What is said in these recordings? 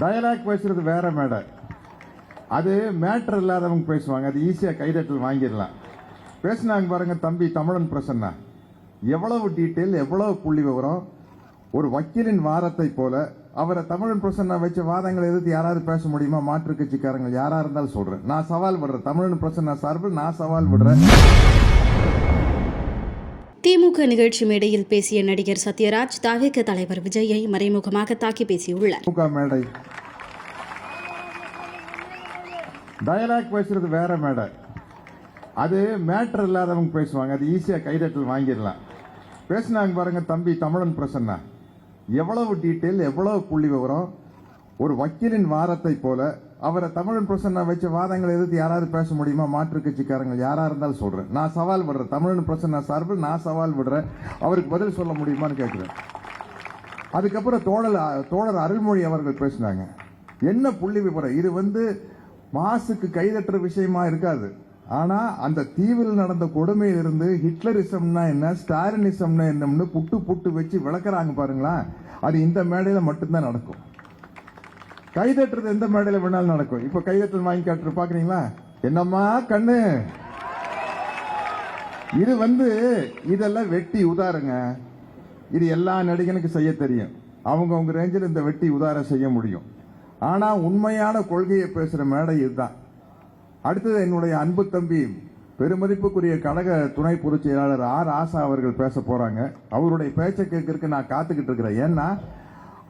Dialogue பேசுறது வேற மேடை, அது மேட்டர் இல்லாதவங்க பேசுவாங்க, அது ஈஸியாக கைதட்டல் வாங்கிடலாம். பேசினாங்க பாருங்க தம்பி தமிழன் பிரசன்னா, எவ்வளவு டீட்டெயில், எவ்வளவு புள்ளி விவரம். ஒரு வக்கீலின் வாரத்தை போல அவரை தமிழன் பிரசன்னா வச்ச வாதங்களை எதிர்த்து யாராவது பேச முடியுமா? மாற்று கட்சிக்காரங்க யாரா இருந்தாலும் சொல்றேன், நான் சவால் விடுறேன். தமிழன் பிரசன்னா சார்பில் நான் சவால் விடுறேன். திமுக நிகழ்ச்சி மேடையில் பேசிய நடிகர் சத்யராஜ் தவிக தலைவர் விஜயை மறைமுகமாக தாக்கி பேசியுள்ளார். மேடை டயலாக் பேசுறது வேற மேடை, அது மேட்டர் இல்லாதவங்க பேசுவாங்க, அது ஈஸியாக கைதட்டல் வாங்கிடலாம். பேசினாங்க பாருங்க தம்பி தமிழன் பிரசன்னா, எவ்வளவு டீட்டெயில், எவ்வளவு புள்ளி விவரம். ஒரு வக்கீலின் வாரத்தை போல அவரை தமிழன் பிரசன்னா வச்ச வாதங்களை எதிர்த்து யாராவது பேச முடியுமா? மாற்று கட்சிக்காரங்க யாரா இருந்தாலும் சொல்றேன், நான் சவால் விடுறேன். தமிழன் பிரசன்னா சார்பில் நான் சவால் விடுறேன். அவருக்கு பதில் சொல்ல முடியுமான்னு கேட்கிறேன். அதுக்கப்புறம் தோழர் அருள்மொழி அவர்கள் பேசினாங்க, என்ன புள்ளி விவரம். இது மாசுக்கு கைதட்டுற விஷயமா இருக்காது. ஆனா அந்த தீவில் நடந்த கொடுமையில இருந்து ஹிட்லரிசம்னா என்ன, ஸ்டாலினிசம்னா என்னன்னு புட்டு புட்டு வச்சு விளக்குறாங்க பாருங்களா. அது இந்த மேடையில மட்டும்தான் நடக்கும். கைதட்டுறது எந்த மேடையில வேணாலும் நடக்கும். இப்ப கைதட்டல் வாங்கி காட்டுற பாக்குறீங்களா? என்னம்மா கண்ணு, இது இதெல்லாம் வெட்டி உதாருங்க. இது எல்லா நடிகனுக்கு செய்ய தெரியும். அவங்க ரேஞ்சில் இந்த வெட்டி உதாரம் செய்ய முடியும். ஆனா உண்மையான கொள்கையை பேசுற மேடை இதுதான். அடுத்தது என்னுடைய அன்பு தம்பி பெருமதிப்புக்குரிய கழக துணை பொதுச் செயலாளர் ஆர் ஆசா அவர்கள் பேச போறாங்க. அவருடைய பேச்சை கேட்கறதுக்கு நான் காத்துக்கிட்டு இருக்கிறேன். ஏன்னா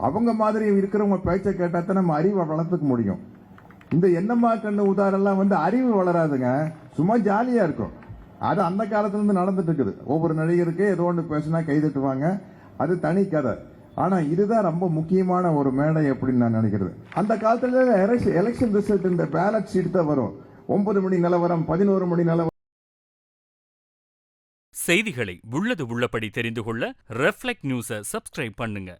அவங்க மாதிரி இருக்கிறவங்க பேச்சை கேட்டா தான் நம்ம அறிவை வளர்த்துக்க முடியும். இந்த என்னம்மா கண்ணு உதாரெல்லாம் அறிவு வளராதுங்க, சும்மா ஜாலியா இருக்கும். அது அந்த காலத்துல இருந்து நடந்துட்டு இருக்குது. ஒவ்வொரு நடிகருக்கு ஏதோ ஒன்று பேசினா கைதட்டுவாங்க, அது தனி கதை. ஆனா இதுதான் ரொம்ப முக்கியமான ஒரு மேடை அப்படின்னு நான் நினைக்கிறது. அந்த காலத்துல எலெக்ஷன் ரிசல்ட் இந்த பேலட் ஷீட் தான் வரும். 9 மணி நிலவரம், 11 மணி நிலவரம். செய்திகளை உள்ளது உள்ளபடி தெரிந்து கொள்ள ரெஃப்ளெக்ட் நியூஸை சப்ஸ்கிரைப் பண்ணுங்க.